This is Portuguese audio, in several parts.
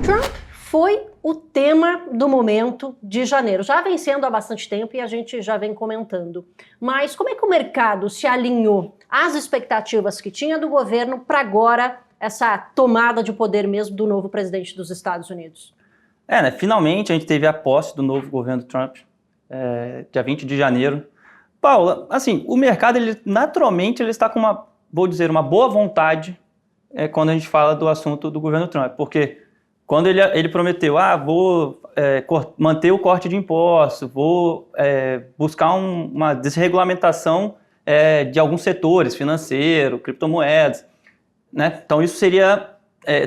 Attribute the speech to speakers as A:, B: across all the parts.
A: Trump foi o tema do momento de janeiro. Já vem sendo há bastante tempo e a gente já vem comentando. Mas como é que o mercado se alinhou às expectativas que tinha do governo para agora essa tomada de poder mesmo do novo presidente dos Estados Unidos?
B: Finalmente a gente teve a posse do novo governo Trump, dia 20 de janeiro. Paula, assim, o mercado, naturalmente, ele está com uma boa vontade quando a gente fala do assunto do governo Trump, porque quando ele prometeu, vou manter o corte de impostos, vou buscar uma desregulamentação de alguns setores, financeiro, criptomoedas, né? Então isso seria,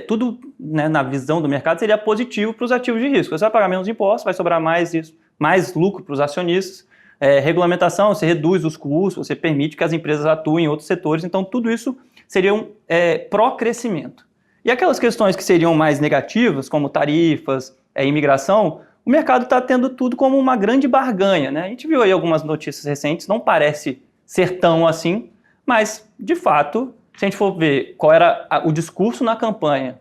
B: tudo, né, na visão do mercado, seria positivo para os ativos de risco. Você vai pagar menos impostos, vai sobrar mais lucro para os acionistas, regulamentação, você reduz os custos, você permite que as empresas atuem em outros setores, então tudo isso seria pró-crescimento. E aquelas questões que seriam mais negativas, como tarifas, imigração, o mercado está tendo tudo como uma grande barganha, né? A gente viu aí algumas notícias recentes, não parece ser tão assim, mas, de fato, se a gente for ver qual era o discurso na campanha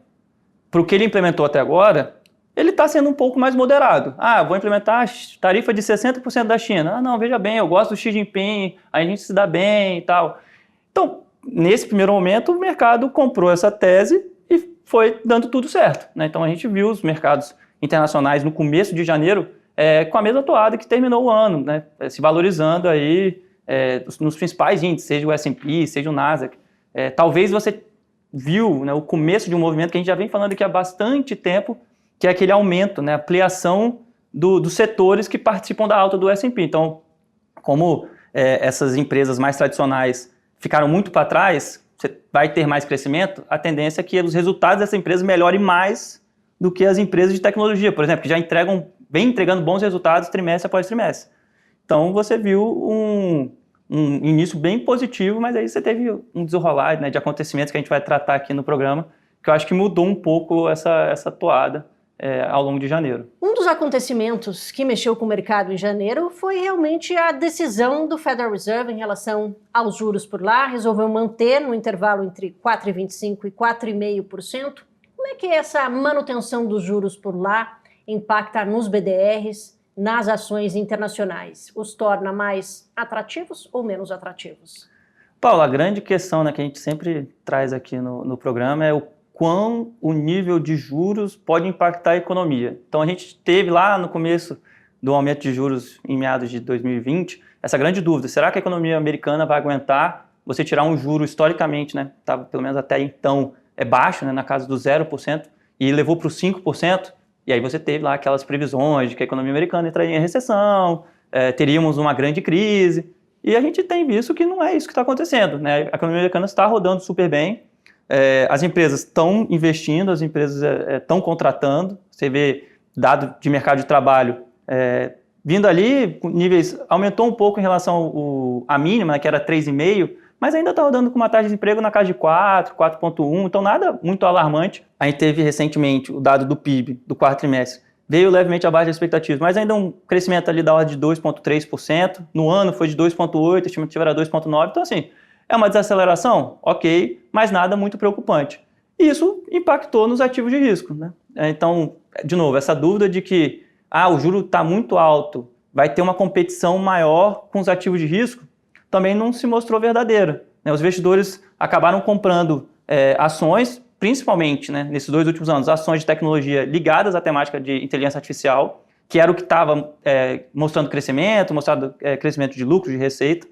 B: para o que ele implementou até agora, ele está sendo um pouco mais moderado. Vou implementar a tarifa de 60% da China. Não, veja bem, eu gosto do Xi Jinping, a gente se dá bem e tal. Então, nesse primeiro momento, o mercado comprou essa tese e foi dando tudo certo, né? Então a gente viu os mercados internacionais no começo de janeiro com a mesma toada que terminou o ano, né? Se valorizando aí nos principais índices, seja o S&P, seja o Nasdaq. Talvez você viu, né, o começo de um movimento que a gente já vem falando aqui há bastante tempo, que é aquele aumento, né, ampliação dos setores que participam da alta do S&P. Então, como essas empresas mais tradicionais ficaram muito para trás, você vai ter mais crescimento, a tendência é que os resultados dessa empresa melhorem mais do que as empresas de tecnologia, por exemplo, que já vem entregando bons resultados trimestre após trimestre. Então, você viu um início bem positivo, mas aí você teve um desenrolar, né, de acontecimentos que a gente vai tratar aqui no programa, que eu acho que mudou um pouco essa toada ao longo de janeiro.
A: Um dos acontecimentos que mexeu com o mercado em janeiro foi realmente a decisão do Federal Reserve em relação aos juros por lá, resolveu manter no intervalo entre 4,25% e 4,5%. Como é que essa manutenção dos juros por lá impacta nos BDRs, nas ações internacionais? Os torna mais atrativos ou menos atrativos?
B: Paula, a grande questão, né, que a gente sempre traz aqui no programa é o quão o nível de juros pode impactar a economia. Então a gente teve lá no começo do aumento de juros em meados de 2020, essa grande dúvida, será que a economia americana vai aguentar você tirar um juro historicamente, né, estava pelo menos até então baixo, né, na casa do 0%, e levou para os 5%, e aí você teve lá aquelas previsões de que a economia americana entraria em recessão, teríamos uma grande crise, e a gente tem visto que não é isso que está acontecendo, né? A economia americana está rodando super bem, as empresas estão investindo, as empresas estão contratando, você vê dado de mercado de trabalho vindo ali, níveis, aumentou um pouco em relação à mínima, né, que era 3,5%, mas ainda está rodando com uma taxa de desemprego na casa de 4, 4,1%, então nada muito alarmante. A gente teve recentemente o dado do PIB do quarto trimestre, veio levemente abaixo das expectativas, mas ainda um crescimento ali da ordem de 2,3%, no ano foi de 2,8%, a estimativa era 2,9%, então assim, é uma desaceleração? Ok, mas nada muito preocupante. E isso impactou nos ativos de risco, né? Então, de novo, essa dúvida de que o juro está muito alto, vai ter uma competição maior com os ativos de risco, também não se mostrou verdadeira, né? Os investidores acabaram comprando ações, principalmente, né, nesses 2 últimos anos, ações de tecnologia ligadas à temática de inteligência artificial, que era o que estava mostrando crescimento, crescimento de lucro, de receita.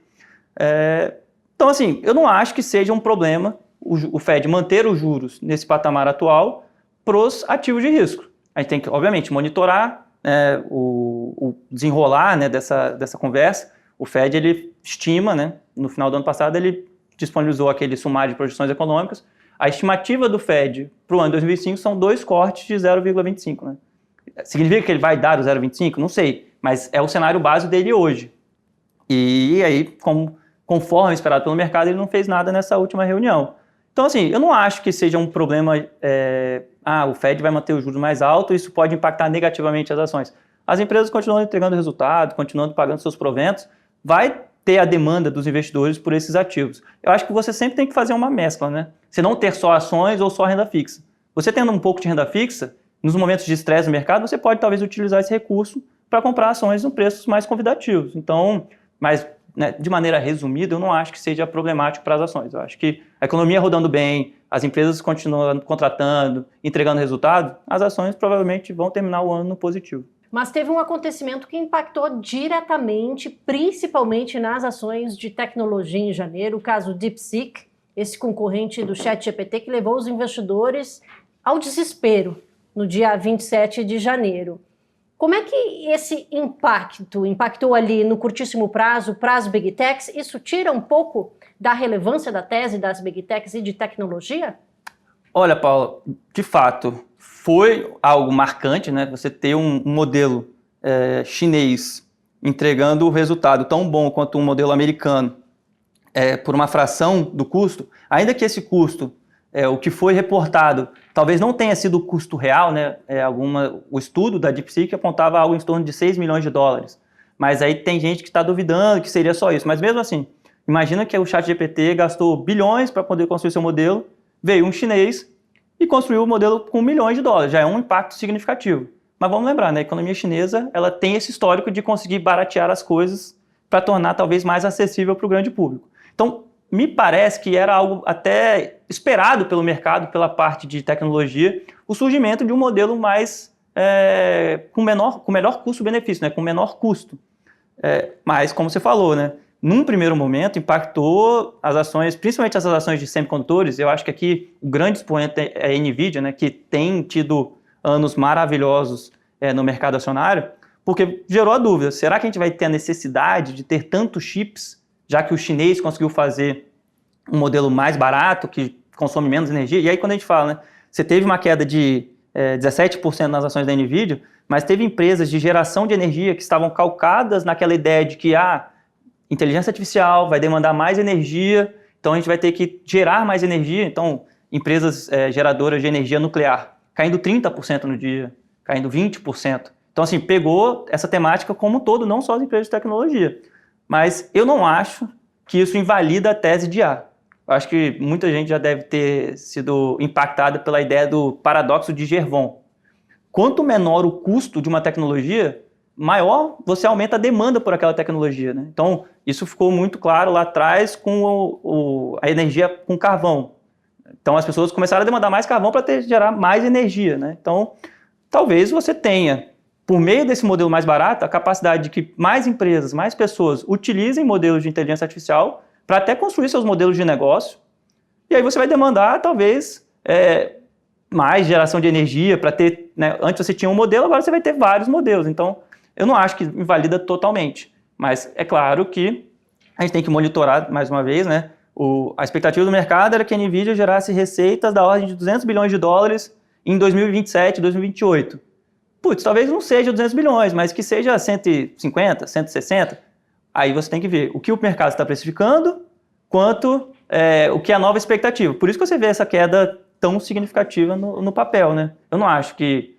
B: Então, assim, eu não acho que seja um problema o Fed manter os juros nesse patamar atual para os ativos de risco. A gente tem que, obviamente, monitorar o desenrolar, né, dessa conversa. O Fed, ele estima, né, no final do ano passado, ele disponibilizou aquele sumário de projeções econômicas. A estimativa do Fed para o ano 2025 são 2 cortes de 0,25. Né? Significa que ele vai dar o 0,25? Não sei, mas é o cenário base dele hoje. E aí, conforme esperado pelo mercado, ele não fez nada nessa última reunião. Então, assim, eu não acho que seja um problema, o Fed vai manter os juros mais altos, isso pode impactar negativamente as ações. As empresas continuam entregando resultado, continuando pagando seus proventos, vai ter a demanda dos investidores por esses ativos. Eu acho que você sempre tem que fazer uma mescla, né? Você não ter só ações ou só renda fixa. Você tendo um pouco de renda fixa, nos momentos de estresse no mercado, você pode talvez utilizar esse recurso para comprar ações em preços mais convidativos. Então, mas né, de maneira resumida, eu não acho que seja problemático para as ações. Eu acho que a economia rodando bem, as empresas continuam contratando, entregando resultado, as ações provavelmente vão terminar o ano no positivo.
A: Mas teve um acontecimento que impactou diretamente, principalmente nas ações de tecnologia em janeiro, o caso DeepSeek, esse concorrente do ChatGPT que levou os investidores ao desespero no dia 27 de janeiro. Como é que esse impactou ali no curtíssimo prazo para as Big Techs? Isso tira um pouco da relevância da tese das Big Techs e de tecnologia?
B: Olha, Paula, de fato, foi algo marcante, né? Você ter um modelo chinês entregando o resultado tão bom quanto um modelo americano por uma fração do custo, ainda que esse custo, o que foi reportado, talvez não tenha sido o custo real, né? O estudo da DeepSeek apontava algo em torno de 6 milhões de dólares. Mas aí tem gente que está duvidando que seria só isso. Mas mesmo assim, imagina que o ChatGPT gastou bilhões para poder construir seu modelo, veio um chinês e construiu o modelo com milhões de dólares. Já é um impacto significativo. Mas vamos lembrar, né? A economia chinesa ela tem esse histórico de conseguir baratear as coisas para tornar talvez mais acessível para o grande público. Então, me parece que era algo até esperado pelo mercado, pela parte de tecnologia, o surgimento de um modelo mais com melhor custo-benefício, né? Com menor custo. Mas, como você falou, né? Num primeiro momento, impactou as ações, principalmente as ações de semicondutores. Eu acho que aqui o grande expoente é a NVIDIA, né, que tem tido anos maravilhosos no mercado acionário, porque gerou a dúvida, será que a gente vai ter a necessidade de ter tantos chips, já que o chinês conseguiu fazer um modelo mais barato, que consome menos energia? E aí quando a gente fala, né, você teve uma queda de 17% nas ações da NVIDIA, mas teve empresas de geração de energia que estavam calcadas naquela ideia de que inteligência artificial vai demandar mais energia, então a gente vai ter que gerar mais energia. Então, empresas geradoras de energia nuclear caindo 30% no dia, caindo 20%. Então, assim, pegou essa temática como um todo, não só as empresas de tecnologia. Mas eu não acho que isso invalida a tese de A. Eu acho que muita gente já deve ter sido impactada pela ideia do paradoxo de Gervon. Quanto menor o custo de uma tecnologia, maior você aumenta a demanda por aquela tecnologia, né? Então, isso ficou muito claro lá atrás com a energia com carvão. Então, as pessoas começaram a demandar mais carvão para gerar mais energia, né? Então, talvez você tenha, por meio desse modelo mais barato, a capacidade de que mais empresas, mais pessoas utilizem modelos de inteligência artificial para até construir seus modelos de negócio. E aí você vai demandar, talvez, mais geração de energia para ter, né? Antes você tinha um modelo, agora você vai ter vários modelos. Então, eu não acho que invalida totalmente, mas é claro que a gente tem que monitorar, mais uma vez, né? A expectativa do mercado era que a NVIDIA gerasse receitas da ordem de 200 bilhões de dólares em 2027, 2028. Putz, talvez não seja 200 bilhões, mas que seja 150, 160, aí você tem que ver o que o mercado está precificando, quanto o que é a nova expectativa. Por isso que você vê essa queda tão significativa no papel, né? Eu não acho que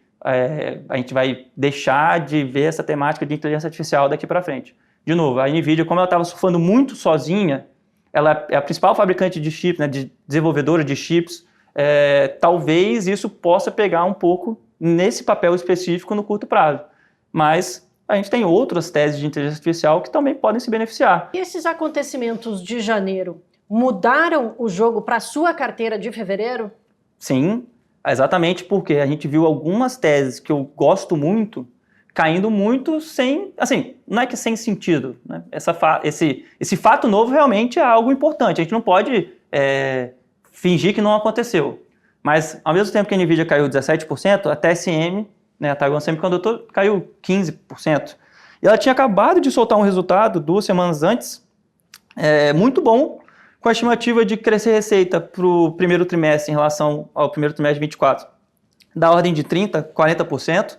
B: a gente vai deixar de ver essa temática de inteligência artificial daqui para frente. De novo, a NVIDIA, como ela estava surfando muito sozinha, ela é a principal fabricante de chips, né, de desenvolvedora de chips, talvez isso possa pegar um pouco nesse papel específico no curto prazo. Mas a gente tem outras teses de inteligência artificial que também podem se beneficiar.
A: E esses acontecimentos de janeiro mudaram o jogo para a sua carteira de fevereiro? Sim.
B: Exatamente porque a gente viu algumas teses que eu gosto muito caindo muito sem, assim, não é que sem sentido, né? Esse fato novo realmente é algo importante, a gente não pode fingir que não aconteceu. Mas ao mesmo tempo que a NVIDIA caiu 17%, a TSM, né, a Taiwan Semiconductor, caiu 15%. E ela tinha acabado de soltar um resultado 2 semanas antes, muito bom, com a estimativa de crescer receita para o primeiro trimestre em relação ao primeiro trimestre de 24, da ordem de 30%, 40%.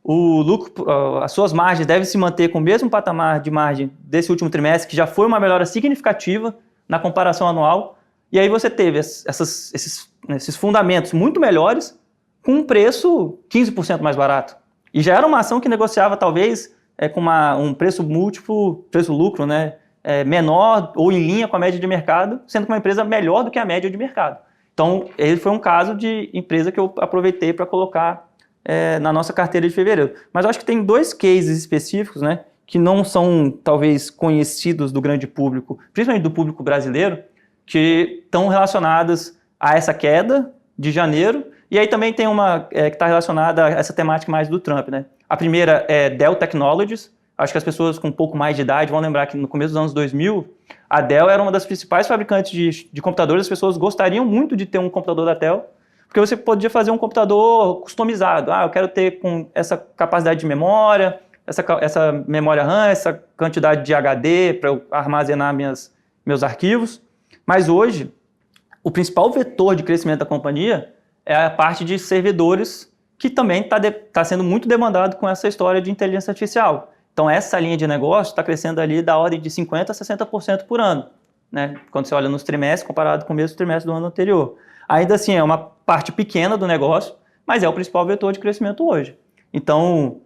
B: O lucro, as suas margens devem se manter com o mesmo patamar de margem desse último trimestre, que já foi uma melhora significativa na comparação anual. E aí você teve esses fundamentos muito melhores com um preço 15% mais barato. E já era uma ação que negociava talvez com um preço múltiplo, preço-lucro, né? Menor ou em linha com a média de mercado, sendo que uma empresa melhor do que a média de mercado. Então, ele foi um caso de empresa que eu aproveitei para colocar na nossa carteira de fevereiro. Mas eu acho que tem 2 cases específicos, né, que não são, talvez, conhecidos do grande público, principalmente do público brasileiro, que estão relacionadas a essa queda de janeiro, e aí também tem uma que está relacionada a essa temática mais do Trump, né? A primeira é Dell Technologies. Acho que as pessoas com um pouco mais de idade vão lembrar que no começo dos anos 2000, a Dell era uma das principais fabricantes de computadores. As pessoas gostariam muito de ter um computador da Dell, porque você podia fazer um computador customizado. Eu quero ter com essa capacidade de memória, essa memória RAM, essa quantidade de HD para eu armazenar meus arquivos. Mas hoje, o principal vetor de crescimento da companhia é a parte de servidores, que também está sendo muito demandado com essa história de inteligência artificial. Então, essa linha de negócio está crescendo ali da ordem de 50% a 60% por ano, né? Quando você olha nos trimestres, comparado com o mesmo trimestre do ano anterior. Ainda assim, é uma parte pequena do negócio, mas é o principal vetor de crescimento hoje. Então,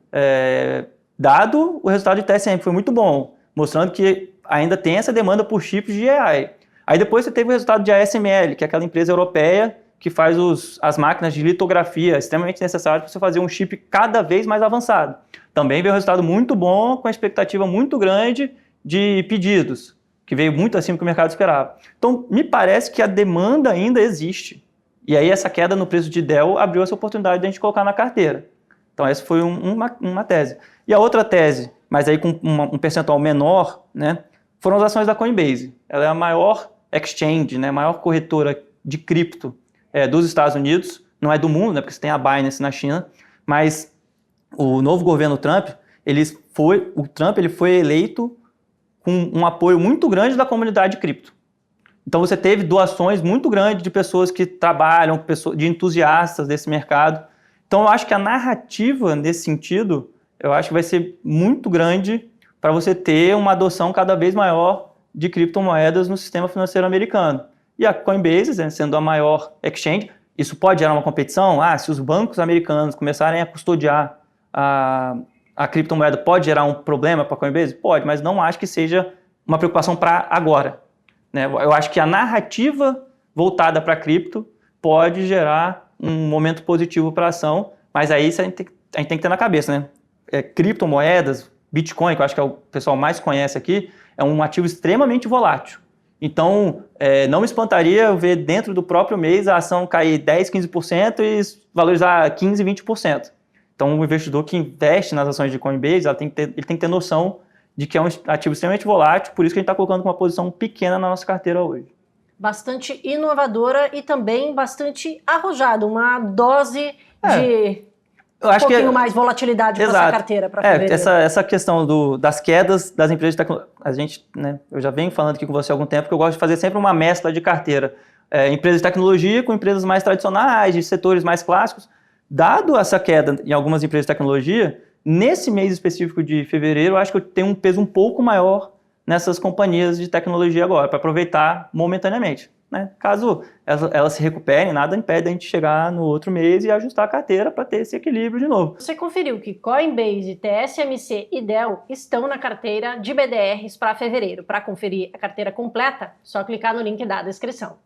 B: dado o resultado de TSM, foi muito bom, mostrando que ainda tem essa demanda por chips de AI. Aí depois você teve o resultado de ASML, que é aquela empresa europeia que faz as máquinas de litografia extremamente necessárias para você fazer um chip cada vez mais avançado. Também veio um resultado muito bom, com a expectativa muito grande de pedidos, que veio muito acima do que o mercado esperava. Então, me parece que a demanda ainda existe. E aí essa queda no preço de Dell abriu essa oportunidade de a gente colocar na carteira. Então, essa foi uma tese. E a outra tese, mas aí com um percentual menor, né, foram as ações da Coinbase. Ela é a maior exchange, né, a maior corretora de cripto dos Estados Unidos, não é do mundo, né, porque você tem a Binance na China, mas o novo governo Trump, ele foi eleito com um apoio muito grande da comunidade de cripto. Então você teve doações muito grandes de pessoas que trabalham, de entusiastas desse mercado. Então eu acho que a narrativa nesse sentido, eu acho que vai ser muito grande para você ter uma adoção cada vez maior de criptomoedas no sistema financeiro americano. E a Coinbase, né, sendo a maior exchange, isso pode gerar uma competição? Se os bancos americanos começarem a custodiar a criptomoeda, pode gerar um problema para a Coinbase? Pode, mas não acho que seja uma preocupação para agora, né? Eu acho que a narrativa voltada para a cripto pode gerar um momento positivo para a ação, mas aí a gente tem que ter na cabeça, né? Criptomoedas, Bitcoin, que eu acho que é o pessoal mais conhece aqui, é um ativo extremamente volátil. Então, não me espantaria eu ver dentro do próprio mês a ação cair 10, 15% e valorizar 15, 20%. Então, o investidor que investe nas ações de Coinbase, ele tem que ter noção de que é um ativo extremamente volátil, por isso que a gente está colocando com uma posição pequena na nossa carteira hoje.
A: Bastante inovadora e também bastante arrojada, uma dose de mais volatilidade para essa carteira para fevereiro.
B: Essa questão das quedas das empresas de tecnologia, a gente, né, eu já venho falando aqui com você há algum tempo que eu gosto de fazer sempre uma mescla de carteira. Empresas de tecnologia com empresas mais tradicionais, de setores mais clássicos. Dado essa queda em algumas empresas de tecnologia, nesse mês específico de fevereiro, eu acho que eu tenho um peso um pouco maior nessas companhias de tecnologia agora, para aproveitar momentaneamente, né? Caso elas se recuperem, nada impede a gente chegar no outro mês e ajustar a carteira para ter esse equilíbrio de novo.
A: Você conferiu que Coinbase, TSMC e Dell estão na carteira de BDRs para fevereiro. Para conferir a carteira completa, só clicar no link da descrição.